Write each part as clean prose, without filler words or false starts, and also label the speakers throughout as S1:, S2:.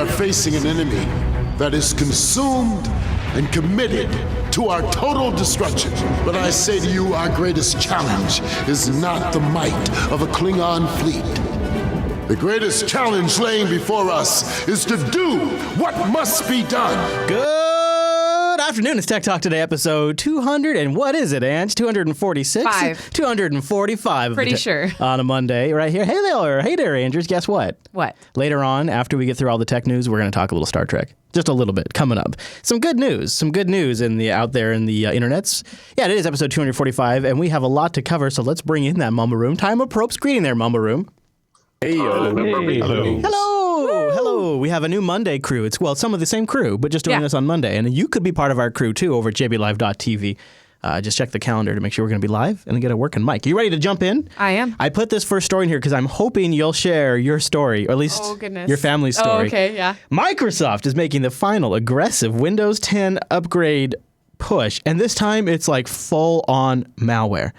S1: are facing an enemy that is consumed and committed to our total destruction. But I say to you, our greatest challenge is not the might of a Klingon fleet. The greatest challenge laying before us is to do what must be done.
S2: Good afternoon. It's Tech Talk Today, episode 200, and what is it, Ange? 246? 245.
S3: Pretty sure.
S2: On a Monday, right here. Hey there, Andrews. Guess what?
S3: What?
S2: Later on, after we get through all the tech news, we're going to talk a little Star Trek. Just a little bit coming up. Some good news out there in the internets. Yeah, it is episode 245, and we have a lot to cover, so let's bring in that Mumble Room. Time of Props greeting there, Mumble Room.
S4: Hey.
S2: Hello. We have a new Monday crew. It's, some of the same crew, but just doing this on Monday. And you could be part of our crew, too, over at jblive.tv. Just check the calendar to make sure we're going to be live and get a working mic. You ready to jump in?
S3: I am.
S2: I put this first story in here because I'm hoping you'll share your story, or at least your family's story.
S3: Oh, okay, yeah.
S2: Microsoft is making the final aggressive Windows 10 upgrade push, and this time it's like full-on malware.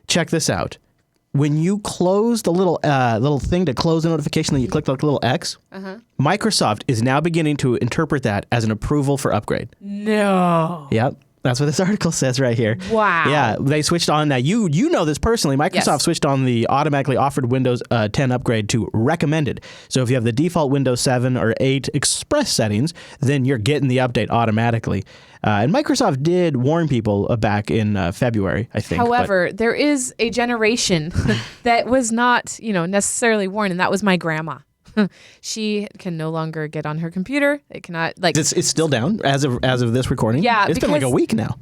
S2: Check this out. When you close the little thing to close the notification, that you click the little X, Microsoft is now beginning to interpret that as an approval for upgrade.
S3: No.
S2: Yep. That's what this article says right here.
S3: Wow.
S2: Yeah, they switched on that. You know this personally. Microsoft switched on the automatically offered Windows 10 upgrade to recommended. So if you have the default Windows 7 or 8 Express settings, then you're getting the update automatically. And Microsoft did warn people back in February, I think.
S3: However, there is a generation that was not, necessarily warned, and that was my grandma. She can no longer get on her computer. It cannot
S2: It's still down as of this recording.
S3: Yeah,
S2: it's been like a week now.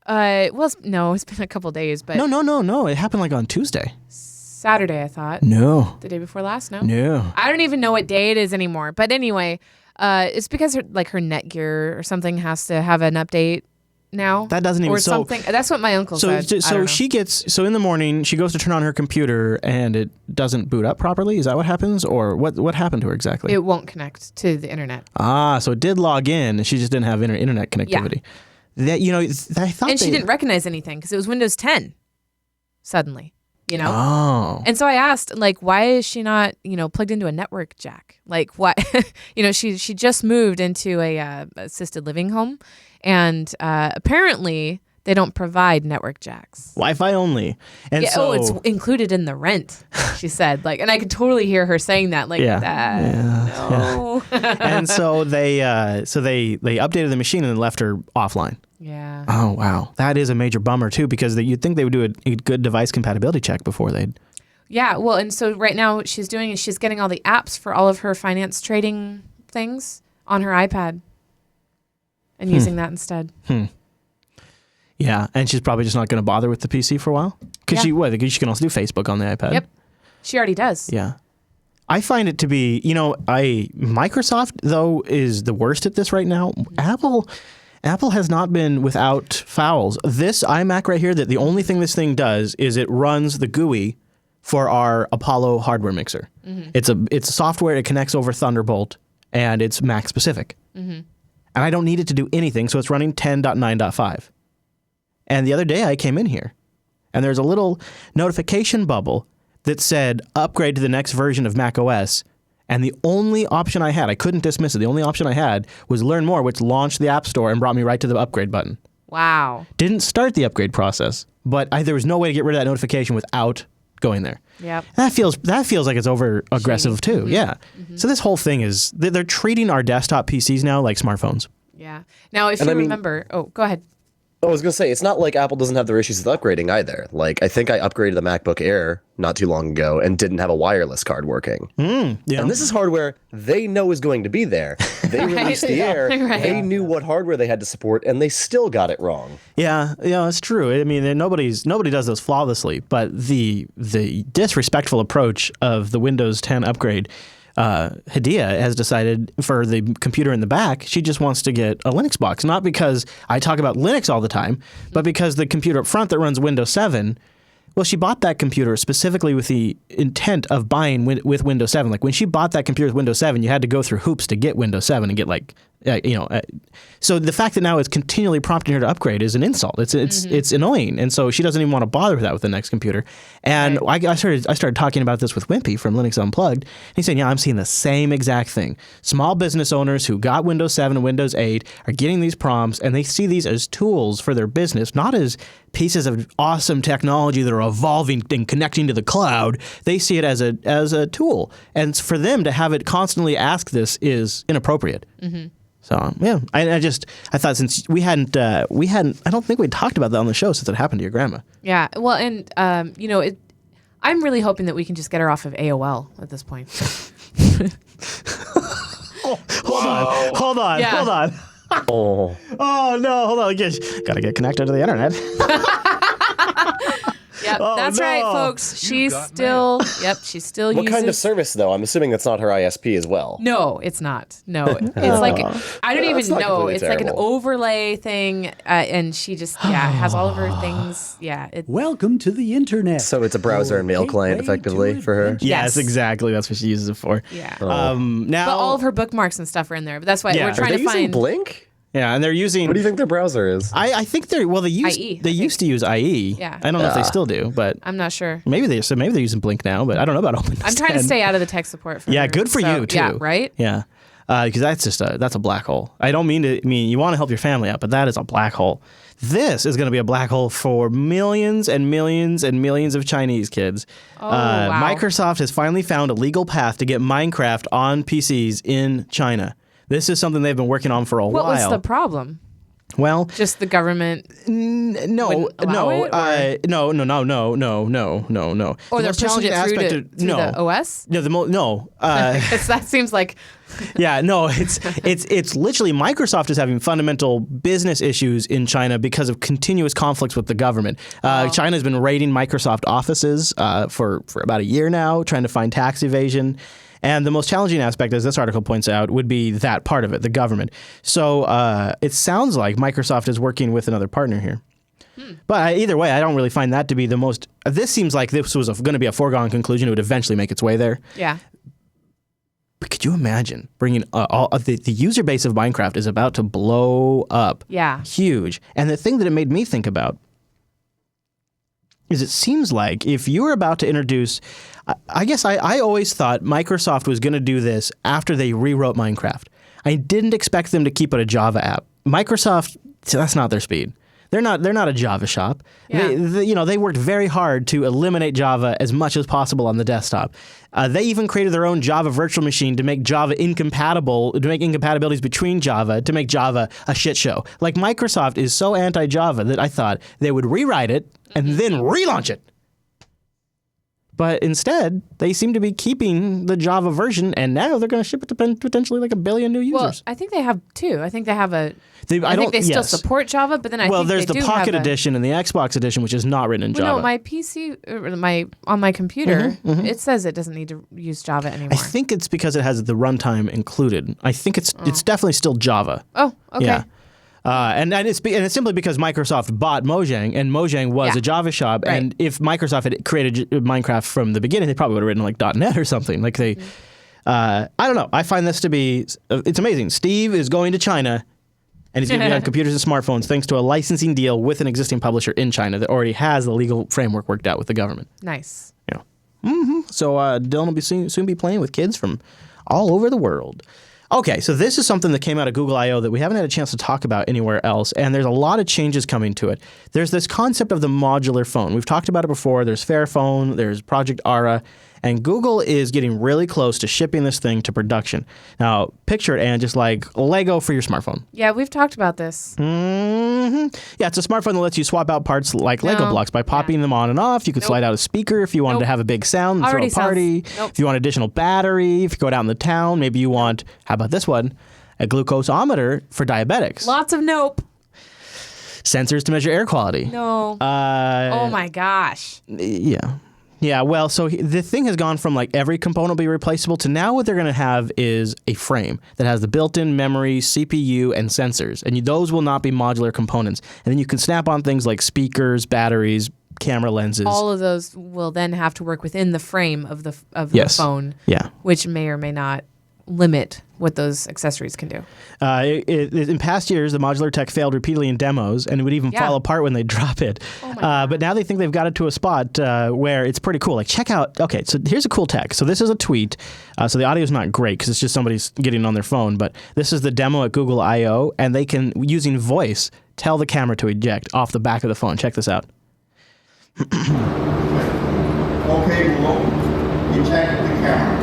S3: No, it's been a couple days, but
S2: no. It happened like on Tuesday.
S3: Saturday, I thought.
S2: No.
S3: The day before last.
S2: No.
S3: I don't even know what day it is anymore. But anyway, it's because her Netgear or something has to have an update now.
S2: That doesn't even
S3: something. That's what my uncle said.
S2: So she gets in the morning she goes to turn on her computer and it doesn't boot up properly. Is that what happens, or what happened to her exactly?
S3: It won't connect to the internet.
S2: So it did log in and she just didn't have internet connectivity.
S3: Yeah.
S2: That I thought
S3: she didn't recognize anything because it was Windows 10. Suddenly,
S2: Oh.
S3: And so I asked, why is she not, plugged into a network jack? Why? She just moved into a assisted living home. And apparently they don't provide network jacks.
S2: Wi-Fi only. And
S3: it's included in the rent, she said. And I could totally hear her saying that. No.
S2: Yeah. And so they updated the machine and then left her offline.
S3: Yeah.
S2: Oh, wow. That is a major bummer, too, because you'd think they would do a good device compatibility check before they'd...
S3: Yeah, well, and so right now what she's doing is she's getting all the apps for all of her finance trading things on her iPad. And using that instead. Yeah,
S2: and she's probably just not going to bother with the PC for a while? Because she can also do Facebook on the iPad.
S3: Yep, she already does.
S2: Yeah. I find it to be, Microsoft, though, is the worst at this right now. Apple has not been without fouls. This iMac right here, that the only thing this thing does is it runs the GUI for our Apollo hardware mixer. Mm-hmm. It's a software, it connects over Thunderbolt, and it's Mac specific. Mm-hmm. And I don't need it to do anything, so it's running 10.9.5. And the other day I came in here, and there's a little notification bubble that said, upgrade to the next version of Mac OS. And the only option I had, I couldn't dismiss it, the only option I had was Learn More, which launched the App Store and brought me right to the upgrade button.
S3: Wow.
S2: Didn't start the upgrade process, but there was no way to get rid of that notification without going there.
S3: Yep.
S2: That feels like it's over aggressive too. Mm-hmm. Yeah. Mm-hmm. So this whole thing is they're treating our desktop PCs now like smartphones.
S3: Yeah. Now, if you remember, go ahead.
S4: I was going to say, it's not like Apple doesn't have their issues with upgrading either. I think I upgraded the MacBook Air not too long ago and didn't have a wireless card working.
S2: Yeah.
S4: And this is hardware they know is going to be there. They released the Air. Right. They knew what hardware they had to support, and they still got it wrong.
S2: Yeah, it's true. I mean, nobody does those flawlessly, but the disrespectful approach of the Windows 10 upgrade, Hadia has decided for the computer in the back, she just wants to get a Linux box. Not because I talk about Linux all the time, but because the computer up front that runs Windows 7, well, she bought that computer specifically with the intent of buying with Windows 7. When she bought that computer with Windows 7, you had to go through hoops to get Windows 7 and get So the fact that now it's continually prompting her to upgrade is an insult. It's annoying, and so she doesn't even want to bother with that with the next computer. And I started talking about this with Wimpy from Linux Unplugged. And he's saying, yeah, I'm seeing the same exact thing. Small business owners who got Windows 7 and Windows 8 are getting these prompts, and they see these as tools for their business, not as pieces of awesome technology that are evolving and connecting to the cloud. They see it as a tool, and for them to have it constantly ask this is inappropriate. So yeah, I thought since we hadn't, I don't think we'd talked about that on the show since it happened to your grandma.
S3: Yeah, well, and I'm really hoping that we can just get her off of AOL at this point.
S2: Hold on. Oh no, hold on. Gotta get connected to the internet.
S3: Yep, that's right, folks. She's still
S4: What
S3: uses.
S4: kind of service, though? I'm assuming that's not her ISP as well.
S3: No, it's not. No, it's like I don't even
S4: not
S3: know.
S4: completely
S3: It's like an
S4: terrible.
S3: overlay thing, and she just has all of her things. Yeah,
S5: Welcome to the internet.
S4: So it's a browser and mail client, effectively, for her.
S2: Yes, exactly. That's what she uses it for.
S3: yeah.
S2: Now,
S3: But all of her bookmarks and stuff are in there. But that's why
S2: Yeah.
S3: we're
S2: Are
S3: trying
S4: Are they
S3: to
S4: using
S3: find.
S4: Blink?
S2: yeah, and they're using.
S4: What do you think their browser is?
S2: I think they used
S3: IE,
S2: they used to use IE.
S3: Yeah.
S2: I don't know if they still do, but
S3: I'm not sure.
S2: maybe they're using Blink now. But I don't know about Open.
S3: I'm trying to stay out of the tech support. For
S2: Yeah,
S3: her,
S2: good for
S3: so-
S2: you too.
S3: Yeah, right.
S2: Yeah, because that's a black hole. I don't mean to. I mean, you want to help your family out, but that is a black hole. This is going to be a black hole for millions and millions and millions of Chinese kids.
S3: Oh, wow.
S2: Microsoft has finally found a legal path to get Minecraft on PCs in China. This is something they've been working on for a
S3: What
S2: while.
S3: was the problem?
S2: Well,
S3: Just the government.
S2: no,
S3: Wouldn't allow it,
S2: no.
S3: or- Or
S2: The
S3: they're
S2: most
S3: pushing
S2: challenging
S3: it through,
S2: aspect
S3: through the OS.
S2: no.
S3: Because that seems like.
S2: Yeah, no, it's literally Microsoft is having fundamental business issues in China because of continuous conflicts with the government. China's been raiding Microsoft offices for about a year now, trying to find tax evasion. And the most challenging aspect, as this article points out, would be that part of it, the government. So it sounds like Microsoft is working with another partner here. But either way, I don't really find that to be the most. This seems like this was going to be a foregone conclusion. It would eventually make its way there.
S3: Yeah.
S2: But could you imagine bringing the user base of Minecraft is about to blow up.
S3: Yeah.
S2: Huge. And the thing that it made me think about is it seems like if you were about to introduce, I guess I always thought Microsoft was going to do this after they rewrote Minecraft. I didn't expect them to keep it a Java app. Microsoft, that's not their speed. They're not a Java shop.
S3: Yeah.
S2: They worked very hard to eliminate Java as much as possible on the desktop. They even created their own Java virtual machine to make Java incompatible, to make incompatibilities between Java, to make Java a shit show. Like Microsoft is so anti-Java that I thought they would rewrite it and then relaunch it. But instead, they seem to be keeping the Java version, and now they're going to ship it to potentially like 1 billion new users.
S3: Well, I think they have two. I think they have a.
S2: I
S3: think they still
S2: yes.
S3: support Java, but then I
S2: Well,
S3: think
S2: there's
S3: they
S2: the
S3: do
S2: Pocket
S3: have
S2: Edition and the Xbox Edition, which is not written in
S3: Well,
S2: Java.
S3: no, my PC, on my computer, it says it doesn't need to use Java anymore.
S2: I think it's because it has the runtime included. I think it's definitely still Java.
S3: Oh, okay.
S2: Yeah. And it's simply because Microsoft bought Mojang, and Mojang was
S3: Yeah.
S2: a Java shop.
S3: Right.
S2: And if Microsoft had created Minecraft from the beginning, they probably would have written like .NET or something. Like they, I don't know. I find this to be it's amazing. Steve is going to China, and he's going to be on computers and smartphones thanks to a licensing deal with an existing publisher in China that already has the legal framework worked out with the government.
S3: Nice.
S2: So Dylan will be soon be playing with kids from all over the world. Okay, so this is something that came out of Google I/O that we haven't had a chance to talk about anywhere else, and there's a lot of changes coming to it. There's this concept of the modular phone. We've talked about it before. There's Fairphone, there's Project Ara, and Google is getting really close to shipping this thing to production. Now, picture it, Anne, just like Lego for your smartphone.
S3: Yeah, we've talked about this.
S2: Yeah, it's a smartphone that lets you swap out parts like Lego blocks by popping them on and off. You could slide out a speaker if you wanted to have a big sound and
S3: Already
S2: throw a party.
S3: sounds- nope.
S2: If you want additional battery, if you go out in the town, maybe you want, how about this one? A glucosometer for diabetics.
S3: Lots of nope.
S2: Sensors to measure air quality.
S3: No. Oh my gosh.
S2: Yeah. Yeah, well, so the thing has gone from like every component will be replaceable to now what they're going to have is a frame that has the built-in memory, CPU, and sensors. And those will not be modular components. And then you can snap on things like speakers, batteries, camera lenses.
S3: All of those will then have to work within the frame of the
S2: Yes.
S3: phone,
S2: Yeah.
S3: which may or may not limit what those accessories can do.
S2: In past years, the modular tech failed repeatedly in demos, and it would even fall apart when they drop it. But now they think they've got it to a spot where it's pretty cool. Like, check out. Okay, so here's a cool tech. So this is a tweet. So the audio is not great because it's just somebody's getting on their phone. But this is the demo at Google I/O, and they can, using voice, tell the camera to eject off the back of the phone. Check this out.
S6: Okay, Google, eject the camera.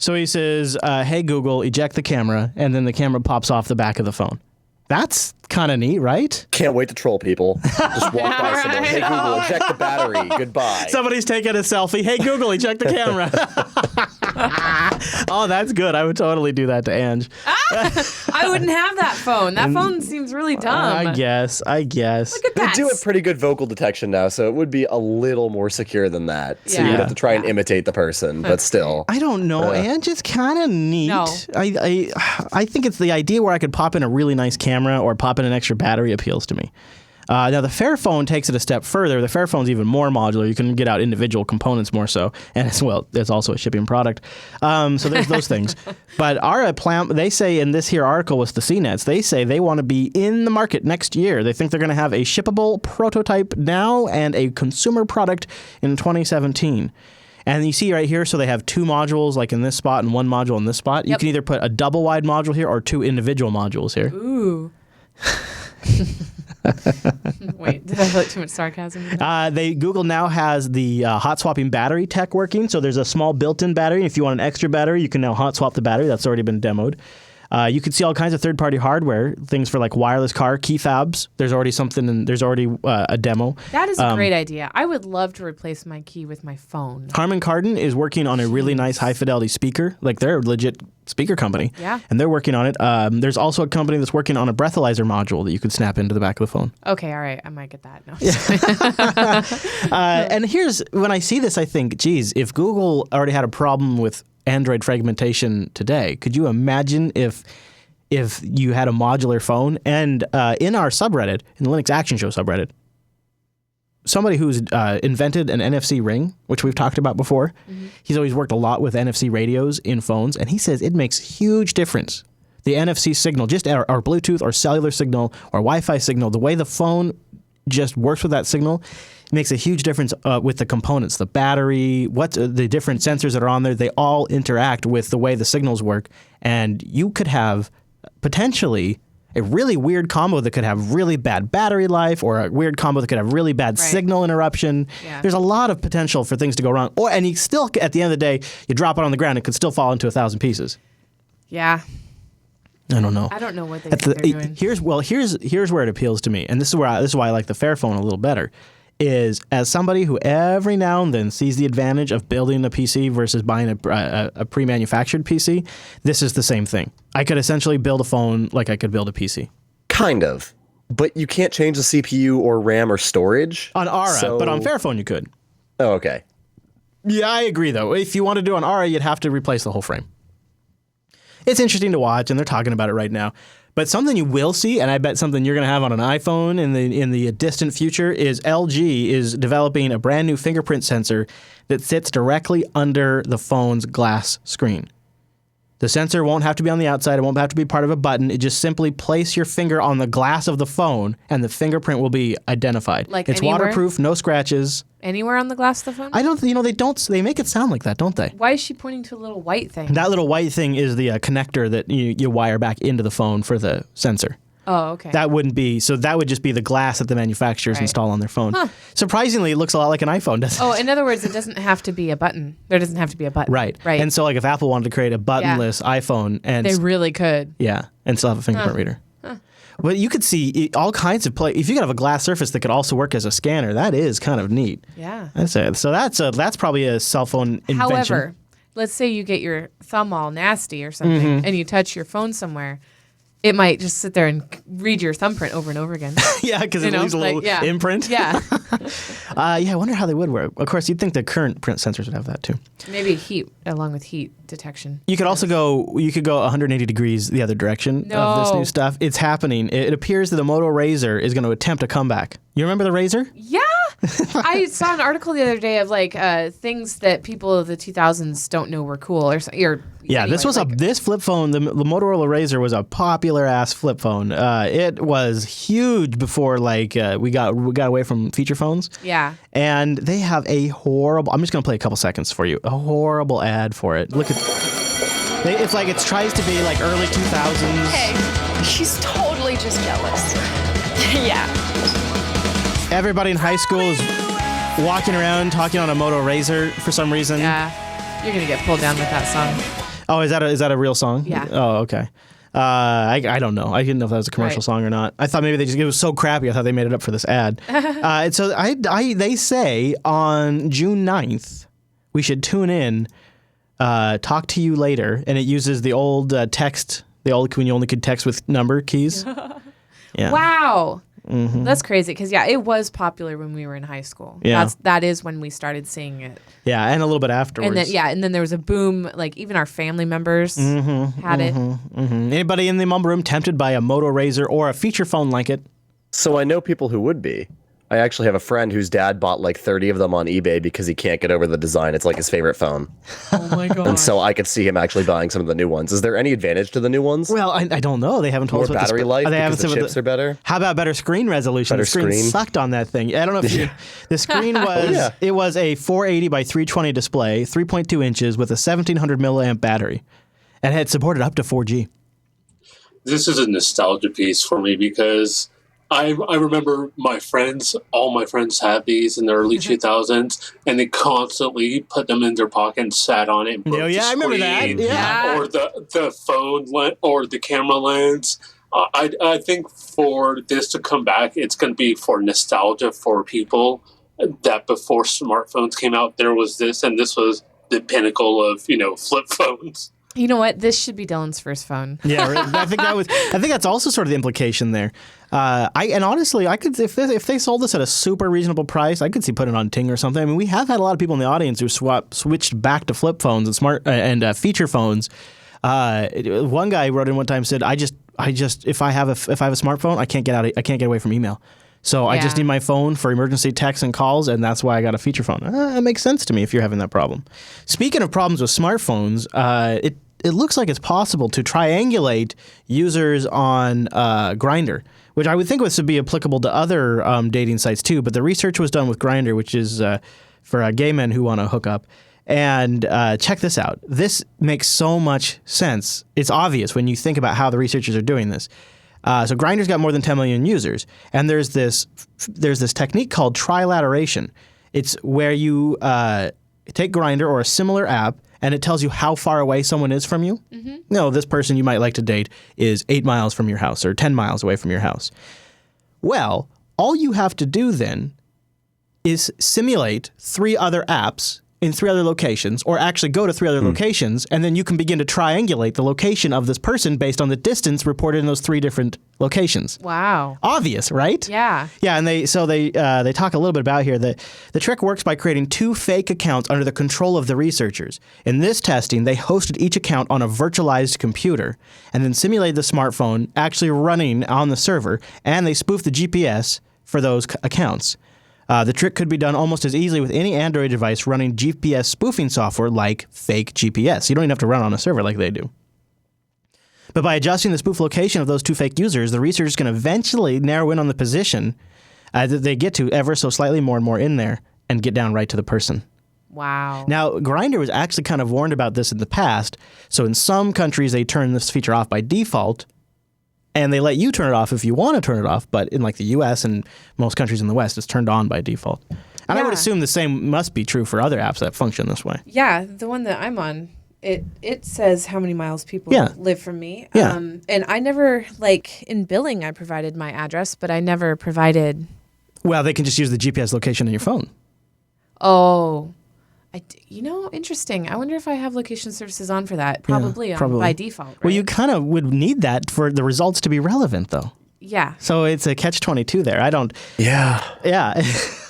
S2: So he says, hey, Google, eject the camera, and then the camera pops off the back of the phone. That's kind of neat, right?
S4: Can't wait to troll people. Just walk by someone. Hey, Google, eject the battery. Goodbye.
S2: Somebody's taking a selfie. Hey, Google, eject the camera. Oh, that's good. I would totally do that to Ange.
S3: I wouldn't have that phone. That phone seems really dumb.
S2: I guess.
S3: Look at
S4: They
S3: that.
S4: do a pretty good vocal detection now, so it would be a little more secure than that. So
S3: Yeah.
S4: you'd have to try and imitate the person, but still.
S2: I don't know. Ange is kind of neat.
S3: No.
S2: I think it's the idea where I could pop in a really nice camera or pop in an extra battery appeals to me. Now, the Fairphone takes it a step further. The Fairphone's even more modular. You can get out individual components more so. And it's also a shipping product. So there's those things. But they say in this here article with the CNETs, they say they want to be in the market next year. They think they're going to have a shippable prototype now and a consumer product in 2017. And you see right here, so they have two modules like in this spot and one module in this spot. You can either put a double wide module here or two individual modules here.
S3: Ooh. Wait, did I put too much sarcasm in that?
S2: Google now has the hot swapping battery tech working. So there's a small built-in battery. If you want an extra battery, you can now hot swap the battery. That's already been demoed. You can see all kinds of third-party hardware, things for like wireless car key fobs. There's already a demo.
S3: That is a great idea. I would love to replace my key with my phone.
S2: Harman Kardon is working on a really nice high-fidelity speaker. Like, they're a legit speaker company.
S3: Yeah.
S2: And they're working on it. There's also a company that's working on a breathalyzer module that you could snap into the back of the phone.
S3: Okay, all right. I might get that. No.
S2: And here's, when I see this, I think, geez, if Google already had a problem with Android fragmentation today, could you imagine if you had a modular phone? And in our subreddit, in the Linux Action Show subreddit, somebody who's invented an NFC ring, which we've talked about before, he's always worked a lot with NFC radios in phones, and he says it makes huge difference. The NFC signal, just our Bluetooth or cellular signal or Wi-Fi signal, the way the phone just works with that signal, it makes a huge difference with the components, the battery, the different sensors that are on there. They all interact with the way the signals work, and you could have potentially a really weird combo that could have really bad battery life, or a weird combo that could have really bad signal interruption.
S3: Yeah.
S2: There's a lot of potential for things to go wrong. And you still, at the end of the day, you drop it on the ground, it could still fall into 1,000 pieces.
S3: Yeah.
S2: I don't know.
S3: I don't know what they think they're doing.
S2: Here's where it appeals to me, and this is why I like the Fairphone a little better. Is as somebody who every now and then sees the advantage of building a PC versus buying a pre-manufactured PC, this is the same thing. I could essentially build a phone like I could build a PC.
S4: Kind of. But you can't change the CPU or RAM or storage.
S2: On Aura, but on Fairphone you could.
S4: Oh, okay.
S2: Yeah, I agree, though. If you want to do an Aura, you'd have to replace the whole frame. It's interesting to watch, and they're talking about it right now. But something you will see, and I bet something you're going to have on an iPhone in the distant future, is LG is developing a brand new fingerprint sensor that sits directly under the phone's glass screen. The sensor won't have to be on the outside. It won't have to be part of a button. It just simply place your finger on the glass of the phone, and the fingerprint will be identified.
S3: Like
S2: it's
S3: anywhere?
S2: Waterproof, no scratches.
S3: Anywhere on the glass of the phone?
S2: I don't. They make it sound like that, don't they?
S3: Why is she pointing to a little white thing?
S2: That little white thing is the connector that you wire back into the phone for the sensor.
S3: Oh, okay.
S2: That wouldn't be, so that would just be the glass that the manufacturers install on their phone. Huh. Surprisingly, it looks a lot like an iPhone, doesn't it?
S3: Oh, in other words, it doesn't have to be a button. There doesn't have to be a button.
S2: Right.
S3: Right.
S2: And so like if Apple wanted to create a buttonless iPhone and
S3: they really could.
S2: yeah, and still have a fingerprint reader. But you could see all kinds of play. If you could have a glass surface that could also work as a scanner, that is kind of neat.
S3: Yeah.
S2: That's it. So that's probably a cell phone invention.
S3: However, let's say you get your thumb all nasty or something and you touch your phone somewhere. It might just sit there and read your thumbprint over and over again.
S2: Yeah, because it leaves a little imprint.
S3: Yeah.
S2: I wonder how they would work. Of course, you'd think the current print sensors would have that too.
S3: Maybe heat, along with heat detection.
S2: You could also go 180 degrees the other direction of this new stuff. It's happening. It appears that the Moto Razr is going to attempt a comeback. You remember the Razr?
S3: Yeah. I saw an article the other day of like things that people of the 2000s don't know were cool or
S2: Yeah,
S3: anyway,
S2: this was this flip phone. The Motorola Razr was a popular ass flip phone. It was huge before we got away from feature phones.
S3: Yeah.
S2: And they have a horrible. I'm just gonna play a couple seconds for you. A horrible ad for it. Look at. It's like it tries to be like early 2000s.
S7: Hey, she's totally just jealous. Yeah.
S2: Everybody in high school is walking around talking on a Moto Razr for some reason.
S3: Yeah. You're gonna get pulled down with that song.
S2: Oh, is that a real song?
S3: Yeah.
S2: Oh, okay. I don't know. I didn't know if that was a commercial song or not. I thought maybe it was so crappy. I thought they made it up for this ad. And so they say on June 9th we should tune in, talk to you later, and it uses the old text, when you only could text with number keys. Yeah.
S3: Wow. Mm-hmm. That's crazy because it was popular when we were in high school.
S2: Yeah.
S3: That is when we started seeing it.
S2: Yeah, and a little bit afterwards.
S3: And then there was a boom. Like even our family members had it.
S2: Mm-hmm. Anybody in the mumble room tempted by a Moto Razr or a feature phone like it?
S4: So I know people who would be. I actually have a friend whose dad bought like 30 of them on eBay because he can't get over the design. It's like his favorite phone.
S3: Oh my god!
S4: And so I could see him actually buying some of the new ones. Is there any advantage to the new ones?
S2: Well, I don't know. They haven't told us
S4: More
S2: what
S4: battery life because the
S2: haven't
S4: chips are better?
S2: How about better screen resolution?
S4: Better
S2: the screen sucked on that thing. I don't know if the screen was it was a 480 by 320 display, 3.2 inches with a 1700 milliamp battery, and it supported up to 4G.
S8: This is a nostalgia piece for me because I remember all my friends had these in the early 2000s, and they constantly put them in their pocket and sat on it. And broke the
S2: I remember that.
S8: screen,
S2: Yeah.
S8: Or the phone or the camera lens. I think for this to come back, it's going to be for nostalgia for people that before smartphones came out, there was this, and this was the pinnacle of, flip phones.
S3: You know what? This should be Dylan's first phone.
S2: Yeah, I think that's also sort of the implication there. Honestly, I could if they sold this at a super reasonable price, I could see putting it on Ting or something. I mean, we have had a lot of people in the audience who switched back to flip phones and feature phones. One guy wrote in one time said, "I just if I have a smartphone, I can't get away from email. So I just need my phone for emergency texts and calls, and that's why I got a feature phone." That makes sense to me if you're having that problem. Speaking of problems with smartphones, it looks like it's possible to triangulate users on Grindr, which I would think would be applicable to other dating sites too. But the research was done with Grindr, which is for gay men who want to hook up. And check this out. This makes so much sense. It's obvious when you think about how the researchers are doing this. So Grindr's got more than 10 million users, and there's this technique called trilateration. It's where you take Grindr or a similar app, and it tells you how far away someone is from you. Mm-hmm. No, this person you might like to date is 8 miles from your house or 10 miles away from your house. Well, all you have to do then is simulate 3 other apps in 3 other locations, or actually go to 3 other locations, and then you can begin to triangulate the location of this person based on the distance reported in those 3 different locations.
S3: Wow.
S2: Obvious, right?
S3: Yeah.
S2: Yeah, and they talk a little bit about here that the trick works by creating 2 fake accounts under the control of the researchers. In this testing, they hosted each account on a virtualized computer and then simulated the smartphone actually running on the server, and they spoofed the GPS for those accounts. The trick could be done almost as easily with any Android device running GPS spoofing software like fake GPS. You don't even have to run on a server like they do. But by adjusting the spoof location of those 2 fake users, the researchers can eventually narrow in on the position that they get to ever so slightly more and more in there and get down right to the person.
S3: Wow.
S2: Now, Grindr was actually kind of warned about this in the past. So in some countries, they turn this feature off by default, and they let you turn it off if you want to turn it off. But in like the U.S. and most countries in the West, it's turned on by default. And I would assume the same must be true for other apps that function this way.
S3: Yeah, the one that I'm on, it says how many miles people live from me.
S2: Yeah.
S3: And I never, in billing, I provided my address, but I never provided...
S2: Well, they can just use the GPS location on your phone.
S3: Oh, interesting. I wonder if I have location services on for that. Probably by default, right?
S2: Well, you kind of would need that for the results to be relevant, though.
S3: Yeah.
S2: So it's a catch-22 there.
S4: Yeah.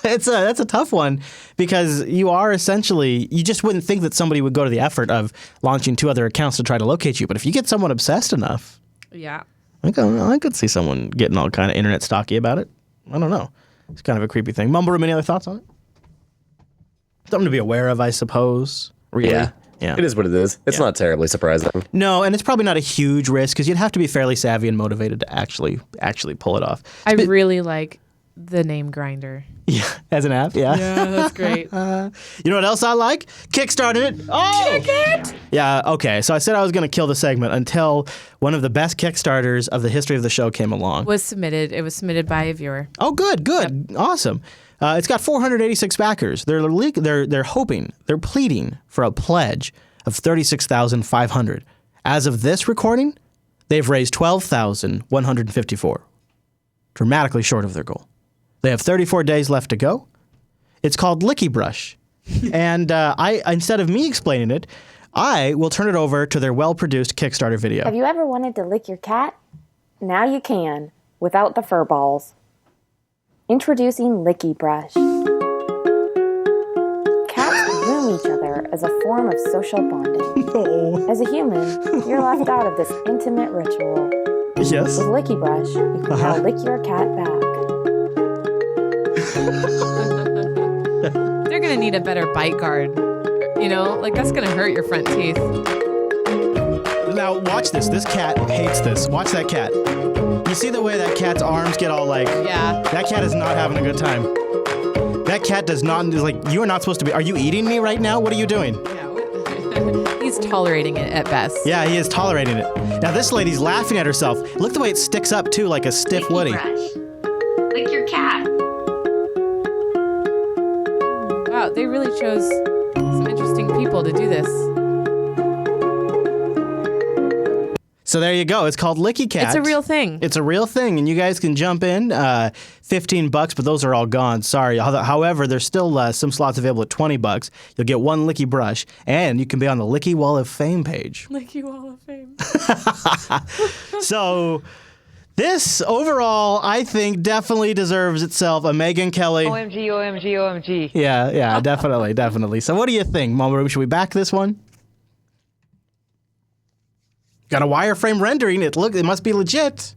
S2: That's a tough one because you are essentially, you just wouldn't think that somebody would go to the effort of launching 2 other accounts to try to locate you. But if you get someone obsessed enough,
S3: yeah,
S2: I could see someone getting all kind of internet stalky about it. I don't know. It's kind of a creepy thing. Mumble Room, any other thoughts on it? Something to be aware of, I suppose. Really?
S4: Yeah. It is what it is. It's not terribly surprising.
S2: No, and it's probably not a huge risk because you'd have to be fairly savvy and motivated to actually pull it off.
S3: I really like the name Grindr.
S2: Yeah, as an app, yeah.
S3: Yeah, that's great.
S2: You know what else I like? Kickstarter it. Oh! Check it! Yeah, okay. So I said I was going to kill the segment until one of the best Kickstarters of the history of the show came along.
S3: It was submitted by a viewer.
S2: Oh, good. Yep. Awesome. It's got 486 backers. They're pleading for a pledge of $36,500. As of this recording, they've raised $12,154, dramatically short of their goal. They have 34 days left to go. It's called Licky Brush, and instead of me explaining it, I will turn it over to their well-produced Kickstarter video.
S9: Have you ever wanted to lick your cat? Now you can, without the fur balls. Introducing Licky Brush. Cats groom each other as a form of social bonding.
S2: No.
S9: As a human, you're left out of this intimate ritual.
S2: Yes.
S9: With Licky Brush, you can now lick your cat back.
S3: They're gonna need a better bite guard. You know, like that's gonna hurt your front teeth.
S2: Now watch this. This cat hates this. Watch that cat. You see the way that cat's arms get all like...
S3: Yeah.
S2: That cat is not having a good time. That cat does not... you are not supposed to be... Are you eating me right now? What are you doing?
S3: Yeah. He's tolerating it at best.
S2: Yeah, he is tolerating it. Now this lady's laughing at herself. Look the way it sticks up too, like a stiff Woody.
S10: Brush. Lick your cat.
S3: Wow, they really chose some interesting people to do this.
S2: So there you go. It's called Licky Cat.
S3: It's a real thing.
S2: It's a real thing, and you guys can jump in. $15, but those are all gone. Sorry. However, there's still some slots available at $20. You'll get one Licky Brush, and you can be on the Licky Wall of Fame page.
S3: Licky Wall of Fame.
S2: So this overall, I think, definitely deserves itself a Megyn Kelly.
S11: OMG, OMG, OMG.
S2: Yeah, definitely. So what do you think, Mama? Should we back this one? Got a wireframe rendering. It must be legit.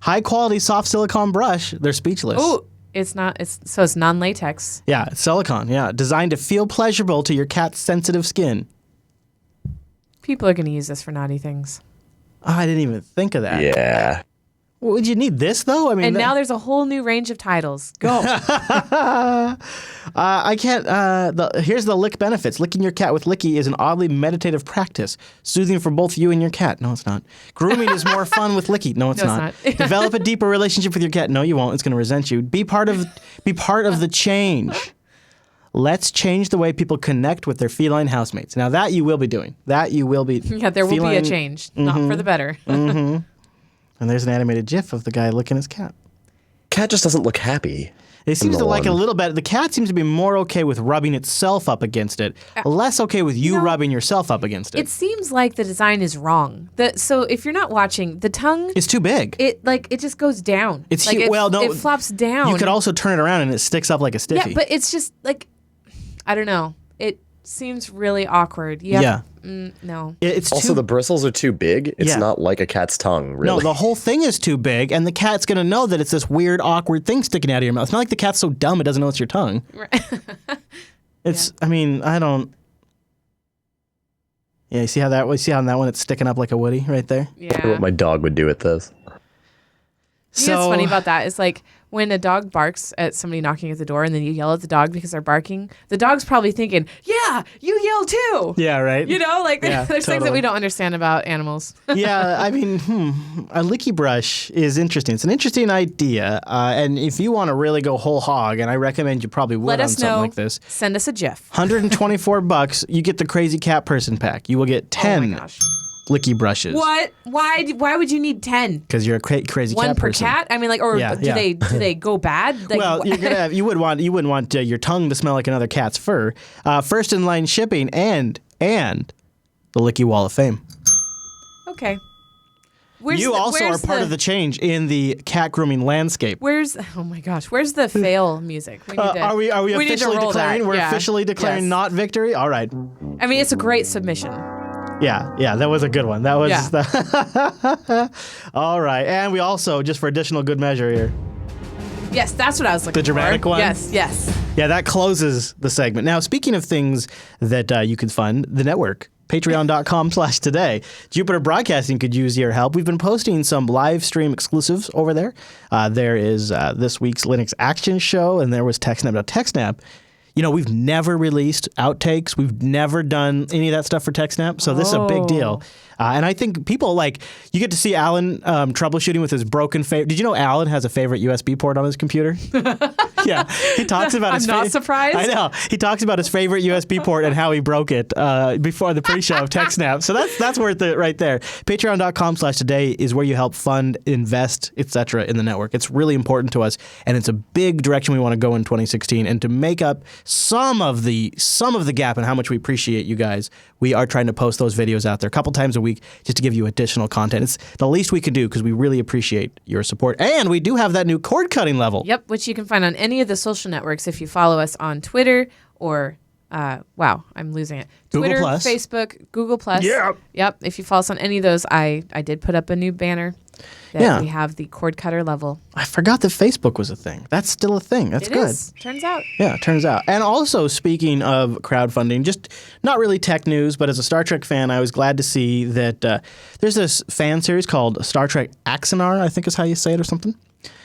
S2: High quality soft silicone brush. They're speechless.
S3: Oh, it's not. It's non-latex.
S2: Yeah, it's silicone. Yeah, designed to feel pleasurable to your cat's sensitive skin.
S3: People are going to use this for naughty things.
S2: Oh, I didn't even think of that.
S4: Yeah.
S2: Would you need this though? I mean,
S3: and now there's a whole new range of titles. Go.
S2: I can't. Here's the lick benefits. Licking your cat with Licky is an oddly meditative practice, soothing for both you and your cat. No, it's not. Grooming is more fun with Licky. No, it's not. Develop a deeper relationship with your cat. No, you won't. It's going to resent you. Be part of the change. Let's change the way people connect with their feline housemates. Now that you will be doing.
S3: Yeah, there will be a change, not for the better.
S2: Mm-hmm. And there's an animated GIF of the guy licking his cat.
S4: Cat just doesn't look happy.
S2: It seems to like it a little bit. The cat seems to be more okay with rubbing itself up against it, less okay with you rubbing yourself up against it.
S3: It seems like the design is wrong. So if you're not watching, the tongue...
S2: It's too big.
S3: It just goes down.
S2: It's
S3: like
S2: it
S3: flops down.
S2: You could also turn it around and it sticks up like a stiffy.
S3: Yeah, but it's just like, I don't know. It seems really awkward. No.
S2: It's
S4: also, the bristles are too big. It's not like a cat's tongue, really.
S2: No, the whole thing is too big, and the cat's going to know that it's this weird, awkward thing sticking out of your mouth. It's not like the cat's so dumb it doesn't know it's your tongue. It's, I mean, I don't... Yeah, you see how that one, it's sticking up like a Woody right there?
S3: Yeah.
S4: What my dog would do with this.
S3: You know what's funny about that is like when a dog barks at somebody knocking at the door and then you yell at the dog because they're barking, the dog's probably thinking, yeah, you yell too.
S2: Yeah, right.
S3: You know, like there's
S2: totally.
S3: things that we don't understand about animals.
S2: Yeah, I mean, a Licky Brush is interesting. It's an interesting idea. And if you want to really go whole hog, and I recommend you probably would on something like this.
S3: Send us a GIF.
S2: $124, you get the Crazy Cat Person Pack. You will get 10 Licky Brushes.
S3: What? Why would you need 10?
S2: Because you're a crazy
S3: one
S2: cat person.
S3: One per cat? I mean, like, or do they go bad? Like,
S2: well, you wouldn't want your tongue to smell like another cat's fur. First in line shipping and the Licky Wall of Fame.
S3: Okay.
S2: You also are part of the change in the cat grooming landscape.
S3: Oh my gosh, where's the fail music? We need to,
S2: are we officially declaring? We're officially declaring not victory? All right.
S3: I mean, it's a great submission.
S2: Yeah, that was a good one. That was All right. And we also, just for additional good measure here,
S3: Yes, that's what I was looking for.
S2: The dramatic one?
S3: Yes.
S2: Yeah, that closes the segment. Now, speaking of things that you can fund, the network. Patreon.com/today. Jupiter Broadcasting could use your help. We've been posting some live stream exclusives over there. There is this week's Linux Action Show, and there was TechSnap. You know, we've never released outtakes. We've never done any of that stuff for TechSnap, so this is a big deal. And I think people you get to see Alan troubleshooting with his broken favorite. Did you know Alan has a favorite USB port on his computer? Yeah, he talks about his.
S3: I'm not surprised.
S2: I know. He talks about his favorite USB port and how he broke it before the pre-show of TechSnap. So that's worth it right there. Patreon.com/today is where you help fund, invest, etc. in the network. It's really important to us, and it's a big direction we want to go in 2016. And to make up some of the gap in how much we appreciate you guys, we are trying to post those videos out there a couple times a week just to give you additional content. It's the least we can do because we really appreciate your support. And we do have that new cord cutting level.
S3: Yep, which you can find on any of the social networks if you follow us on Twitter or wow, I'm losing it. Twitter,
S2: Google+.
S3: Facebook, Google+.
S2: Yeah.
S3: Yep, if you follow us on any of those, I did put up a new banner that we have the cord cutter level.
S2: I forgot that Facebook was a thing. That's still a thing. That's
S3: It
S2: good.
S3: is. Turns out.
S2: Yeah, turns out. And also, speaking of crowdfunding, just not really tech news, but as a Star Trek fan, I was glad to see that there's this fan series called Star Trek Axanar, I think is how you say it or something.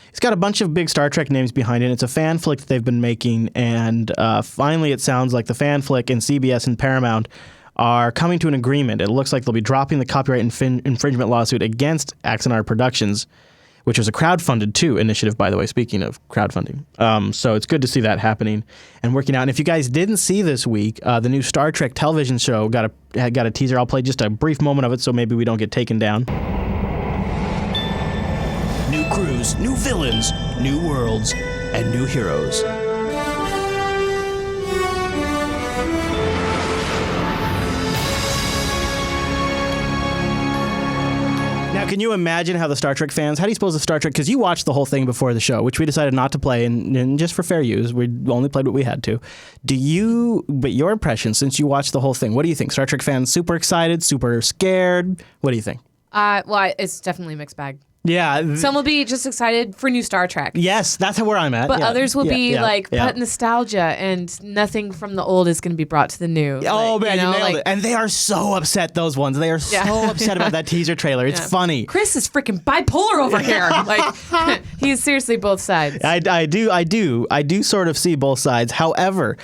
S2: It's got a bunch of big Star Trek names behind it. It's a fan flick that they've been making, and finally it sounds like the fan flick and CBS and Paramount are coming to an agreement. It looks like they'll be dropping the copyright infringement lawsuit against Axanar Productions, which was a crowdfunded too initiative, by the way, speaking of crowdfunding. So it's good to see that happening and working out. And if you guys didn't see this week, the new Star Trek television show got a teaser. I'll play just a brief moment of it so maybe we don't get taken down. New crews, new villains, new worlds, and new heroes. Now, can you imagine how the Star Trek fans, how do you suppose the Star Trek, because you watched the whole thing before the show, which we decided not to play, and just for fair use, we only played what we had to. But your impression, since you watched the whole thing, what do you think? Star Trek fans super excited, super scared? What do you think?
S3: Well, it's definitely a mixed bag.
S2: Yeah.
S3: Some will be just excited for new Star Trek.
S2: Yes, that's where I'm at.
S3: But others will be
S2: but
S3: nostalgia, and nothing from the old is going to be brought to the new.
S2: Oh, man, you nailed it. And they are so upset, those ones. They are so upset about that teaser trailer. It's funny.
S3: Chris is freaking bipolar over here. He's seriously both sides.
S2: I do sort of see both sides. However,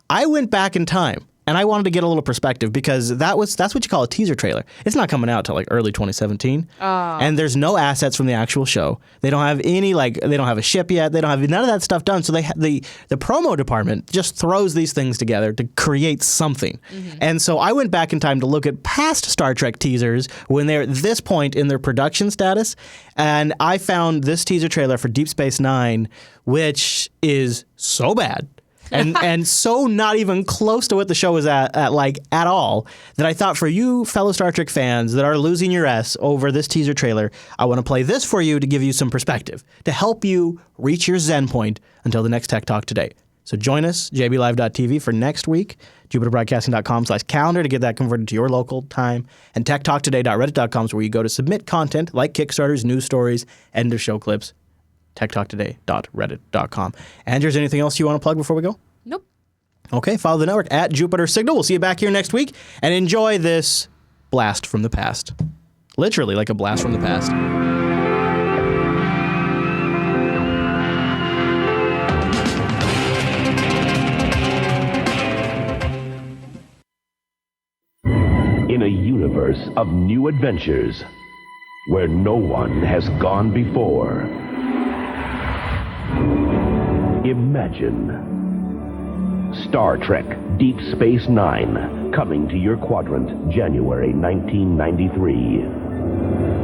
S2: I went back in time. And I wanted to get a little perspective because that's what you call a teaser trailer. It's not coming out till early 2017. And there's no assets from the actual show. They don't have any they don't have a ship yet. They don't have none of that stuff done. So the promo department just throws these things together to create something. Mm-hmm. And so I went back in time to look at past Star Trek teasers when they're at this point in their production status, and I found this teaser trailer for Deep Space Nine, which is so bad. and so not even close to what the show is at all, that I thought for you fellow Star Trek fans that are losing your S over this teaser trailer, I want to play this for you to give you some perspective, to help you reach your zen point until the next Tech Talk Today. So join us, jblive.tv, for next week, jupiterbroadcasting.com/calendar to get that converted to your local time, and techtalktoday.reddit.com is where you go to submit content like Kickstarters, news stories, end of show clips. techtalktoday.reddit.com. Andrew, is there anything else you want to plug before we go?
S3: Nope.
S2: Okay, follow the network at Jupiter Signal. We'll see you back here next week, and enjoy this blast from the past. Literally like a blast from the past.
S12: In a universe of new adventures where no one has gone before, imagine Star Trek Deep Space Nine, coming to your quadrant January 1993.